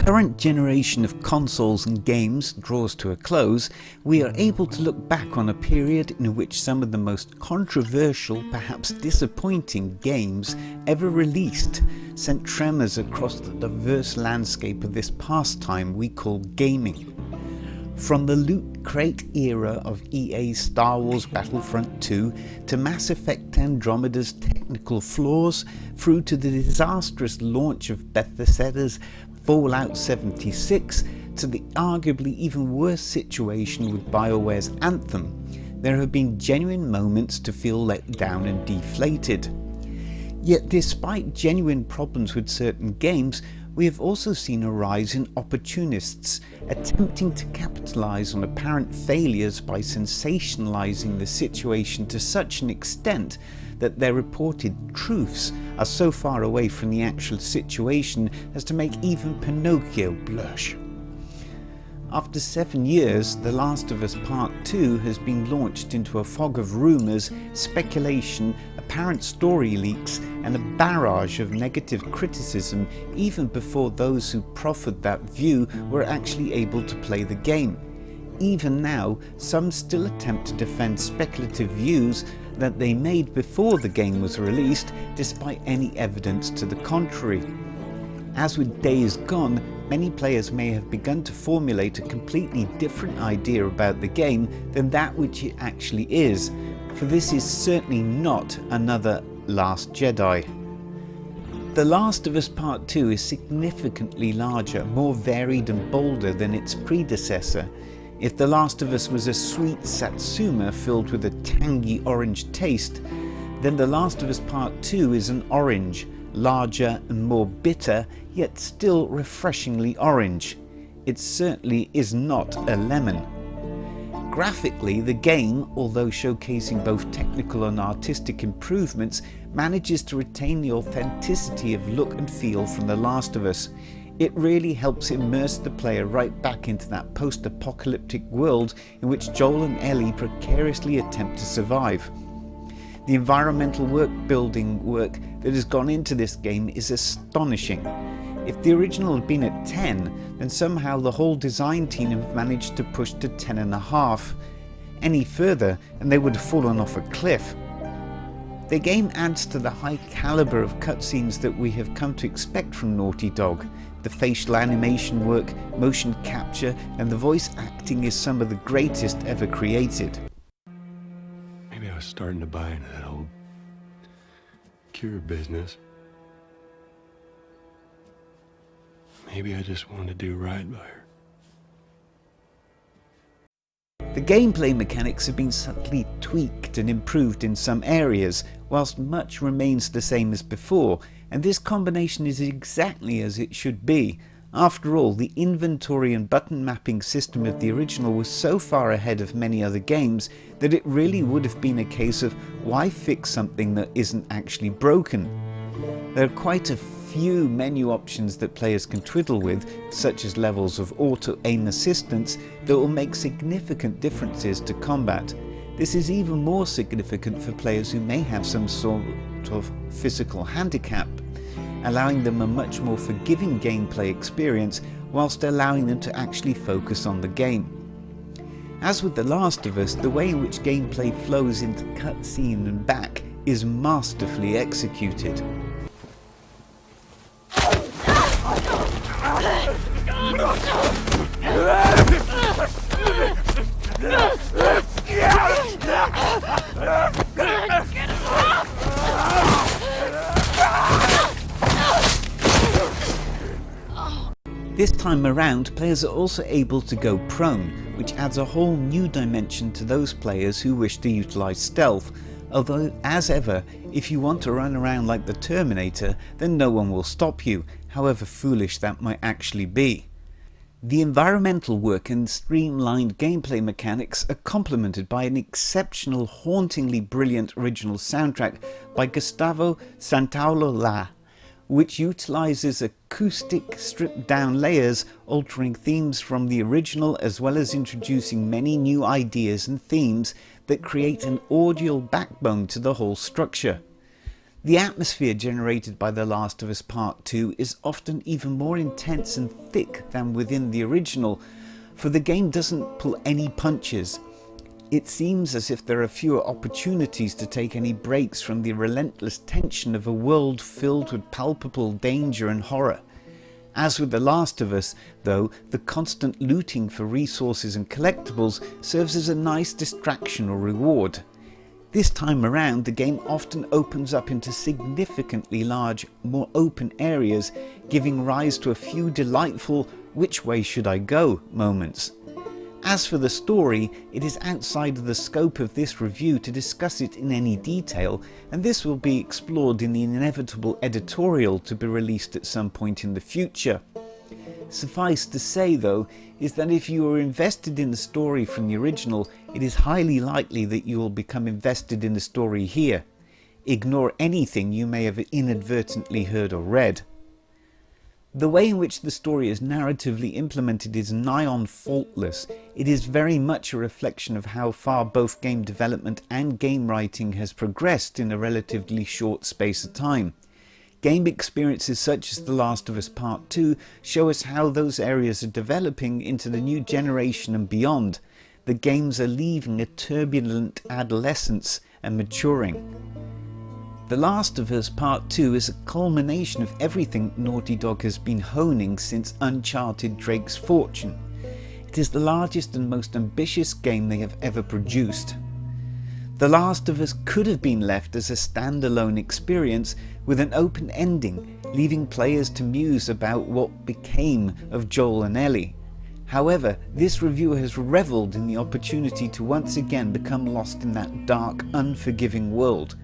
current generation of consoles and games draws to a close, we are able to look back on a period in which some of the most controversial, perhaps disappointing games ever released sent tremors across the diverse landscape of this pastime we call gaming. From the loot crate era of EA's Star Wars Battlefront 2 to Mass Effect Andromeda's technical flaws, through to the disastrous launch of Bethesda's Fallout 76, to the arguably even worse situation with BioWare's Anthem, there have been genuine moments to feel let down and deflated. Yet despite genuine problems with certain games, we have also seen a rise in opportunists attempting to capitalise on apparent failures by sensationalising the situation to such an extent that their reported truths are so far away from the actual situation as to make even Pinocchio blush. After 7 years, The Last of Us Part 2 has been launched into a fog of rumours, speculation, apparent story leaks and a barrage of negative criticism even before those who proffered that view were actually able to play the game. Even now, some still attempt to defend speculative views that they made before the game was released, despite any evidence to the contrary. As with Days Gone, many players may have begun to formulate a completely different idea about the game than that which it actually is, for this is certainly not another Last Jedi. The Last of Us Part 2 is significantly larger, more varied and bolder than its predecessor. If The Last of Us was a sweet satsuma filled with a tangy orange taste, then The Last of Us Part 2 is an orange, larger and more bitter, yet still refreshingly orange. It certainly is not a lemon. Graphically, the game, although showcasing both technical and artistic improvements, manages to retain the authenticity of look and feel from The Last of Us. It really helps immerse the player right back into that post-apocalyptic world in which Joel and Ellie precariously attempt to survive. The environmental building work that has gone into this game is astonishing. If the original had been at 10, then somehow the whole design team have managed to push to 10.5. Any further and they would have fallen off a cliff. The game adds to the high calibre of cutscenes that we have come to expect from Naughty Dog. The facial animation work, motion capture and the voice acting is some of the greatest ever created. Maybe I was starting to buy into that whole cure business. Maybe I just wanted to do right by her. The gameplay mechanics have been subtly tweaked and improved in some areas, whilst much remains the same as before, and this combination is exactly as it should be. After all, the inventory and button mapping system of the original was so far ahead of many other games that it really would have been a case of why fix something that isn't actually broken. There are quite a few menu options that players can twiddle with, such as levels of auto-aim assistance, that will make significant differences to combat. This is even more significant for players who may have some sort of physical handicap, allowing them a much more forgiving gameplay experience whilst allowing them to actually focus on the game. As with The Last of Us, the way in which gameplay flows into cutscene and back is masterfully executed. This time around, players are also able to go prone, which adds a whole new dimension to those players who wish to utilise stealth, although as ever, if you want to run around like the Terminator, then no one will stop you, however foolish that might actually be. The environmental work and streamlined gameplay mechanics are complemented by an exceptional, hauntingly brilliant original soundtrack by Gustavo Santaolalla, which utilises acoustic stripped down layers, altering themes from the original as well as introducing many new ideas and themes that create an audio backbone to the whole structure. The atmosphere generated by The Last of Us Part 2 is often even more intense and thick than within the original, for the game doesn't pull any punches. It seems as if there are fewer opportunities to take any breaks from the relentless tension of a world filled with palpable danger and horror. As with The Last of Us, though, the constant looting for resources and collectibles serves as a nice distraction or reward. This time around, the game often opens up into significantly large, more open areas, giving rise to a few delightful "which way should I go" moments. As for the story, it is outside of the scope of this review to discuss it in any detail, and this will be explored in the inevitable editorial to be released at some point in the future. Suffice to say, though, is that if you are invested in the story from the original, it is highly likely that you will become invested in the story here. Ignore anything you may have inadvertently heard or read. The way in which the story is narratively implemented is nigh on faultless. It is very much a reflection of how far both game development and game writing has progressed in a relatively short space of time. Game experiences such as The Last of Us Part 2 show us how those areas are developing into the new generation and beyond. The games are leaving a turbulent adolescence and maturing. The Last of Us Part 2 is a culmination of everything Naughty Dog has been honing since Uncharted Drake's Fortune. It is the largest and most ambitious game they have ever produced. The Last of Us could have been left as a standalone experience with an open ending, leaving players to muse about what became of Joel and Ellie. However, this reviewer has revelled in the opportunity to once again become lost in that dark, unforgiving world.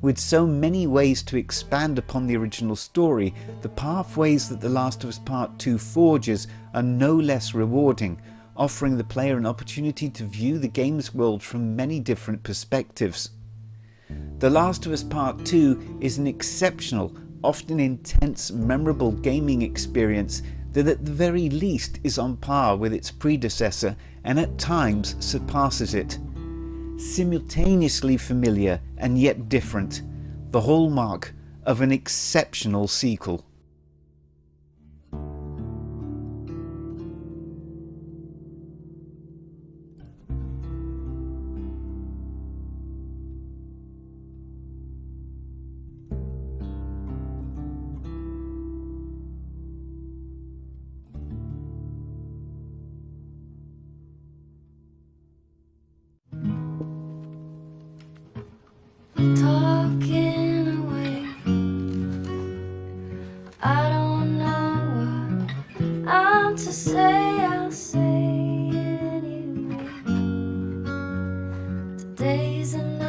With so many ways to expand upon the original story, the pathways that The Last of Us Part 2 forges are no less rewarding, offering the player an opportunity to view the game's world from many different perspectives. The Last of Us Part 2 is an exceptional, often intense, memorable gaming experience that at the very least is on par with its predecessor and at times surpasses it. Simultaneously familiar and yet different, the hallmark of an exceptional sequel. Talking away, I don't know what I'm to say, I'll say it anyway. Today's another